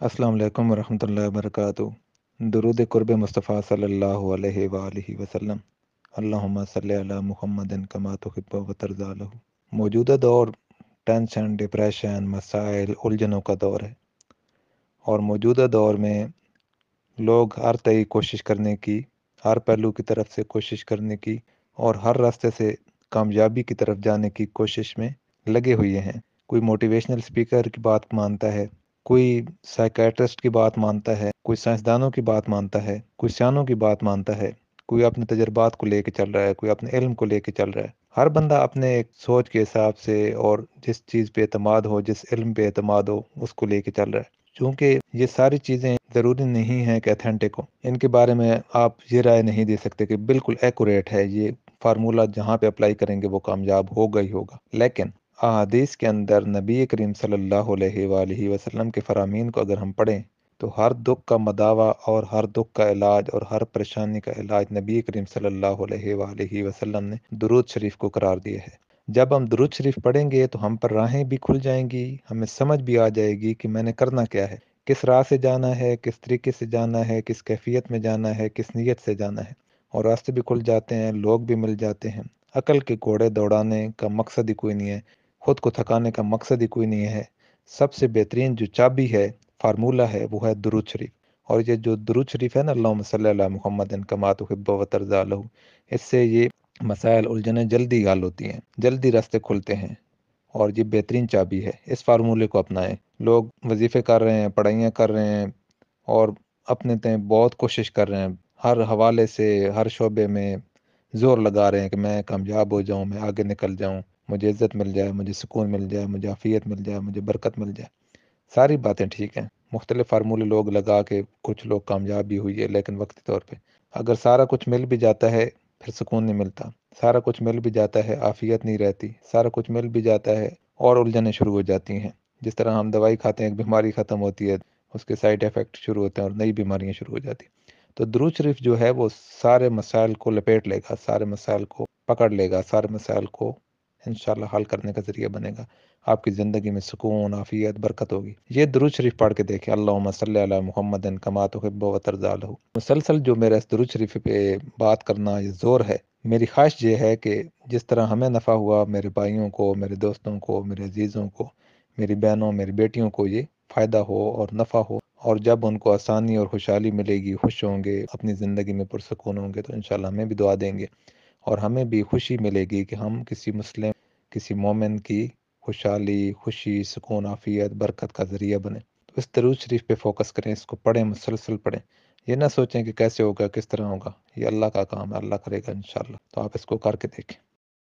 अस्सलाम वालेकुम वरहमतुल्लाहि वबरकातुहू। दुरूद क़ुर्ब मुस्तफ़ा सल्लल्लाहु अलैहि वआलिहि वसल्लम। अल्लाहुम्मा सल्लि अला मुहम्मदिन कमा तुहिब्बु व तर्ज़ा लहू। मौजूदा दौर टेंशन, डिप्रेशन, मसाइल, उलझनों का दौर है। और मौजूदा दौर में लोग हर तय कोशिश करने की, हर पहलू की तरफ से कोशिश करने की और हर रास्ते से कामयाबी की तरफ जाने की कोशिश में लगे हुए हैं। कोई मोटिवेशनल स्पीकर की बात मानता है, कोई साइकेट्रिस्ट की बात मानता है, कोई साइंसदानों की बात मानता है, कोई सियानों की बात मानता है, कोई अपने तजर्बात को लेके चल रहा है, कोई अपने इल्म को लेके चल रहा है। हर बंदा अपने एक सोच के हिसाब से और जिस चीज़ पे एतमाद हो, जिस इल्म पे एतमाद हो, उसको लेके चल रहा है। चूँकि ये सारी चीज़ें ज़रूरी नहीं है कि ऑथेंटिक हो। इनके बारे में आप ये राय नहीं दे सकते कि बिल्कुल एक्यूरेट है, ये फार्मूला जहाँ पे अप्लाई करेंगे वो कामयाब होगा ही होगा। लेकिन अहादीस के अंदर नबी करीम सल्लल्लाहु अलैहि वसल्लम के फरामीन को अगर हम पढ़ें तो हर दुख का मदावा और हर दुख का इलाज और हर परेशानी का इलाज नबी करीम सल्लल्लाहु अलैहि वसल्लम ने दुरूद शरीफ को करार दिया है। जब हम दुरूद शरीफ पढ़ेंगे तो हम पर राहें भी खुल जाएंगी, हमें समझ भी आ जाएगी कि मैंने करना क्या है, किस राह से जाना है, किस तरीके से जाना है, किस कैफियत में जाना है, किस नीयत से जाना है। और रास्ते भी खुल जाते हैं, लोग भी मिल जाते हैं। अकल के घोड़े दौड़ाने का मकसद ही कोई नहीं है, खुद को थकाने का मकसद ही कोई नहीं है। सबसे बेहतरीन जो चाबी है, फार्मूला है, वो है दुरूद शरीफ। और ये जो दुरूद शरीफ है ना, अल्लाहुम्मा सल्लि अला मुहम्मदिन कमा तुहिब्बु व तर्ज़ा लहू, इससे ये मसाइल उलझने जल्दी हल होती हैं, जल्दी रास्ते खुलते हैं। और ये बेहतरीन चाबी है, इस फार्मूले को अपनाएं। लोग वजीफ़े कर रहे हैं, पढ़ाइयाँ कर रहे हैं और अपने तय बहुत कोशिश कर रहे हैं, हर हवाले से हर शोबे में ज़ोर लगा रहे हैं कि मैं कामयाब हो जाऊं, मैं आगे निकल जाऊं, मुझे इज़्ज़त मिल जाए, मुझे सुकून मिल जाए, मुझे आफ़ियत मिल जाए, मुझे बरकत मिल जाए। सारी बातें ठीक हैं, मुख्तलिफ फार्मूले लोग लगा के कुछ लोग कामयाब भी हुई है, लेकिन वक्ती तौर पे अगर सारा कुछ मिल भी जाता है फिर सुकून नहीं मिलता, सारा कुछ मिल भी जाता है आफ़ियत नहीं रहती, सारा कुछ मिल भी जाता है और उलझनें शुरू हो जाती हैं। जिस तरह हम दवाई खाते हैं, एक बीमारी ख़त्म होती है, उसके साइड इफ़ेक्ट शुरू होते हैं और नई बीमारियाँ शुरू हो जाती हैं। तो दुरूद शरीफ जो है वो सारे मसाइल को लपेट लेगा, सारे मसाइल को पकड़ लेगा, सारे मसाइल को इंशाल्लाह हल करने का ज़रिया बनेगा। आपकी ज़िंदगी में सुकून, आफ़ियत, बरकत होगी। ये दुरूद शरीफ पढ़ के देखें, अल्लाहुम्मा सल्लि अला मुहम्मदिन कमा तुहिब्बु व तर्ज़ा लहू। मुसलसल जो मेरा इस दुरूद शरीफ पे बात करना ये ज़ोर है, मेरी ख्वाहिश ये है कि जिस तरह हमें नफ़ा हुआ, मेरे भाइयों को, मेरे दोस्तों को, मेरे अजीज़ों को, मेरी बहनों, मेरी बेटियों को ये फ़ायदा हो और नफ़ा हो। और जब उनको आसानी और खुशहाली मिलेगी, खुश होंगे, अपनी ज़िंदगी में पुरसुकून होंगे, तो इंशाल्लाह हमें भी दुआ देंगे और हमें भी खुशी मिलेगी कि हम किसी मुस्लिम, किसी मोमिन की खुशहाली, खुशी, सुकून, आफ़ियत, बरकत का ज़रिया बने। तो इस दरूद शरीफ पे फ़ोकस करें, इसको पढ़ें, मुसलसल पढ़ें। ये ना सोचें कि कैसे होगा, किस तरह होगा, ये अल्लाह का काम है, अल्लाह करेगा इंशाल्लाह। तो आप इसको करके देखें।